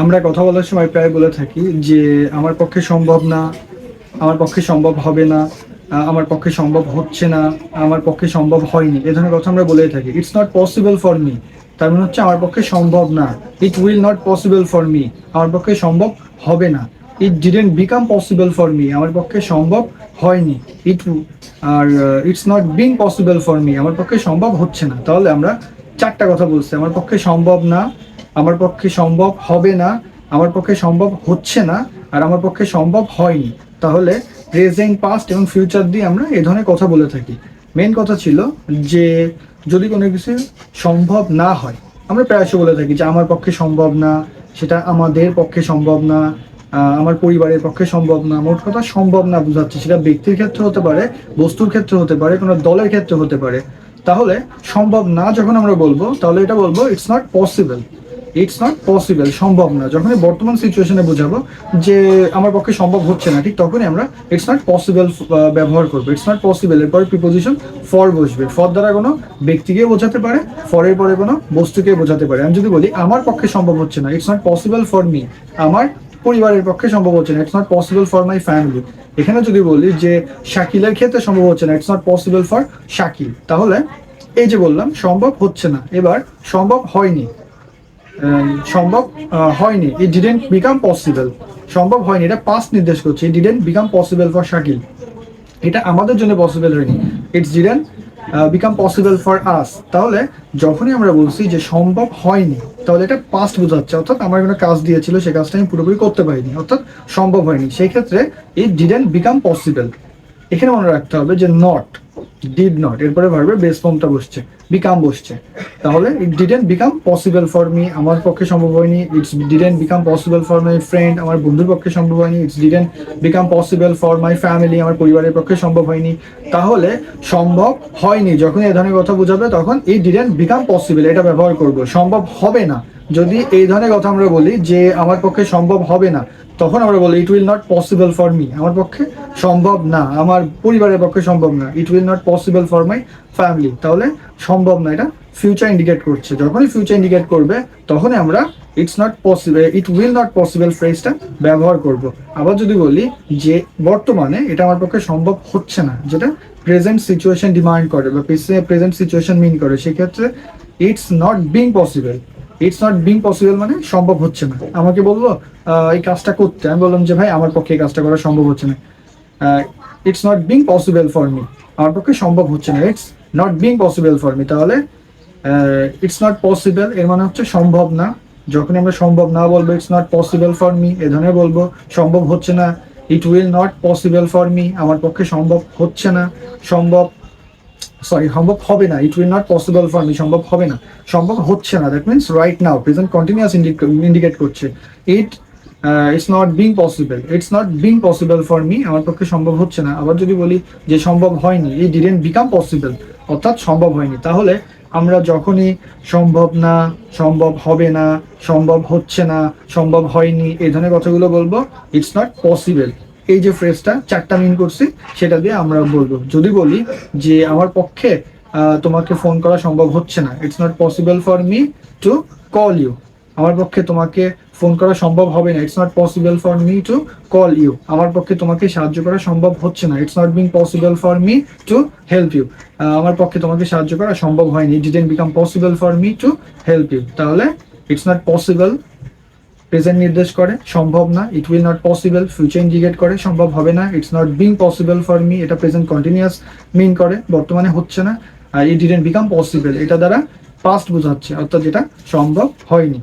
আমরা কথা বলার সময় প্রায় বলে থাকি যে আমার পক্ষে সম্ভব না, আমার পক্ষে সম্ভব হবে না, আমার পক্ষে সম্ভব হচ্ছে না, আমার পক্ষে সম্ভব হয়নি, এ ধরনের কথা আমরা বলেই থাকি। It's not possible for me, তার মানে হচ্ছে আমার পক্ষে সম্ভব না। It will not possible for me, আমার পক্ষে সম্ভব হবে না। It didn't become possible for me, আমার পক্ষে সম্ভব হয়নি। ইট আর it's not being possible for me, আমার পক্ষে সম্ভব হচ্ছে না। তাহলে আমরা চারটা কথা বলছি: আমার পক্ষে সম্ভব না, আমার পক্ষে সম্ভব হবে না, আমার পক্ষে সম্ভব হচ্ছে না, আর আমার পক্ষে সম্ভব হয়নি। তাহলে প্রেজেন্ট, পাস্ট এবং ফিউচার দিয়ে আমরা এই ধরনের কথা বলে থাকি। মেন কথা ছিল যে যদি কোনো কিছু সম্ভব না হয়, আমরা প্রায়শই বলে থাকি যে আমার পক্ষে সম্ভব না, সেটা আমাদের পক্ষে সম্ভব না, আমার পরিবারের পক্ষে সম্ভব না। মোট কথা সম্ভব না বোঝাচ্ছে, সেটা ব্যক্তির ক্ষেত্রে হতে পারে, বস্তুর ক্ষেত্রে হতে পারে, কোনো দলের ক্ষেত্রে হতে পারে। তাহলে সম্ভব না যখন আমরা বলবো, তাহলে এটা বলবো it's not possible. It's not possible, সম্ভব না। যখনই বর্তমান সিচুয়েশনে বোঝাবো যে আমার পক্ষে সম্ভব হচ্ছে না, ঠিক তখনই আমরা ইটস নট পসিবল ব্যবহার করবো। ইটস নট পসিবল এর পরে প্রিপোজিশন ফর বসবে। ফর দ্বারা কোনো ব্যক্তিকে বোঝাতে পারে, ফরের পরে কোনো বস্তুকে বোঝাতে পারে। আমি যদি বলি আমার পক্ষে সম্ভব হচ্ছে না, it's not possible for me, আমার পরিবারের পক্ষে সম্ভব হচ্ছে না, it's not possible for my family. এখানে যদি বলি যে শাকিলের ক্ষেত্রে সম্ভব হচ্ছে না, it's not possible for Shakil. তাহলে এই যে বললাম সম্ভব হচ্ছে না, এবার সম্ভব হয়নি। সম্ভব হয়নি, ইট ডিডেন্ট বিকাম পসিবল। সম্ভব হয়নি, এটা পাস্ট নির্দেশ করছে। ইট didn't become possible for Shakil, এটা আমাদের জন্য পসিবল হয়নি। It's didn't become possible for us. তাহলে যখনই আমরা বলছি যে সম্ভব হয়নি, তাহলে এটা পাস্ট বোঝাচ্ছে, অর্থাৎ আমার কোনো কাজ দিয়েছিল, সে কাজটা আমি পুরোপুরি করতে পারিনি, অর্থাৎ সম্ভব হয়নি। সেই ক্ষেত্রে ইট ডিডেন্ট বিকাম পসিবল। এখানে মনে রাখতে হবে যে নট, ডিড নট, এরপরে ভার্বের বেস ফর্মটা বসছে, বিকাম বসছে। তাহলে ইট didn't become possible for me, আমার পক্ষে সম্ভব হয়নি। It's didn't become possible for my friend, আমার বন্ধুর পক্ষে সম্ভব হয়নি। It's didn't become possible for my family, আমার পরিবারের পক্ষে সম্ভব হয়নি। তাহলে সম্ভব হয়নি যখন এই ধরনের কথা বোঝাবে, তখন ইট ডিডেন্ট বিকাম পসিবল এটা ব্যবহার করব। সম্ভব হবে না, যদি এই ধরনের কথা আমরা বলি যে আমার পক্ষে সম্ভব হবে না, তখন আমরা বলি ইট will not possible for me, আমার পক্ষে সম্ভব না, আমার পরিবারের পক্ষে সম্ভব না। It will not possible for my family. তাহলে সম্ভব না, এটা ফিউচার ইন্ডিকেট করছে। যখনই ফিউচার ইন্ডিকেট করবে, তখনই আমরা it's not possible, it will not possible ফ্রেজটা ব্যবহার করব। আবার যদি বলি যে বর্তমানে এটা আমার পক্ষে সম্ভব হচ্ছে না, যেটা প্রেজেন্ট সিচুয়েশন ডিমান্ড করে বা প্রেজেন্ট সিচুয়েশন মিন করে, সেক্ষেত্রে it's not being possible. It's not being possible মানে সম্ভব হচ্ছে না। আমাকে বললো এই কাজটা করতে, আমি বললাম যে ভাই আমার পক্ষে এই কাজটা করা সম্ভব হচ্ছে না। It's not being possible for me, আমার পক্ষে সম্ভব হচ্ছে না। It's not being possible for me. তাহলে ইটস নট পসিবল এর মানে হচ্ছে সম্ভব না। যখন আমরা সম্ভব না বলবো, it's not possible for me এ ধরনের বলবো। সম্ভব হচ্ছে না, it will not possible for me, আমার পক্ষে সম্ভব হচ্ছে না। সম্ভব সম্ভব হবে না, it will not possible for me, সম্ভব হবে না, সম্ভব হচ্ছে না। That means right now, present continuous indicate করছে। It it's not being possible, it's not being possible for me, আমার পক্ষে সম্ভব হচ্ছে না। আবার যদি বলি যে সম্ভব হয়নি, ইট ডিডেন্ট বিকাম পসিবল, অর্থাৎ সম্ভব হয়নি। তাহলে আমরা যখনই সম্ভব না, সম্ভব হবে না, সম্ভব হচ্ছে না, সম্ভব হয়নি, এই ধরনের কথাগুলো বলবো, ইটস নট পসিবল। এই যে ফ্রেজটা চারটা মিন করছি, সেটা দিয়ে আমরা বলবো। যদি বলি যে আমার পক্ষে তোমাকে ফোন করা সম্ভব হচ্ছে না, it's not possible for me to call you, আমার পক্ষে তোমাকে ফোন করা সম্ভব হবে না, it's not possible for me to call you, আমার পক্ষে তোমাকে সাহায্য করা সম্ভব হচ্ছে না, it's not being possible for me to help you, আমার পক্ষে তোমাকে সাহায্য করা সম্ভব হয়নি, it didn't become possible for me to help you. তাহলে ইটস নট পসিবল প্রেজেন্ট নির্দেশ করে, সম্ভব না, it will not possible future indicate করে, সম্ভব হবে না, it's not being possible for me এটা প্রেজেন্ট কন্টিনিউয়াস মিন করে, বর্তমানে হচ্ছে না। আর ইট ডিডেন্ট বিকাম পসিবল এটা দ্বারা পাস্ট বোঝাচ্ছে, অর্থাৎ যেটা সম্ভব হয়নি।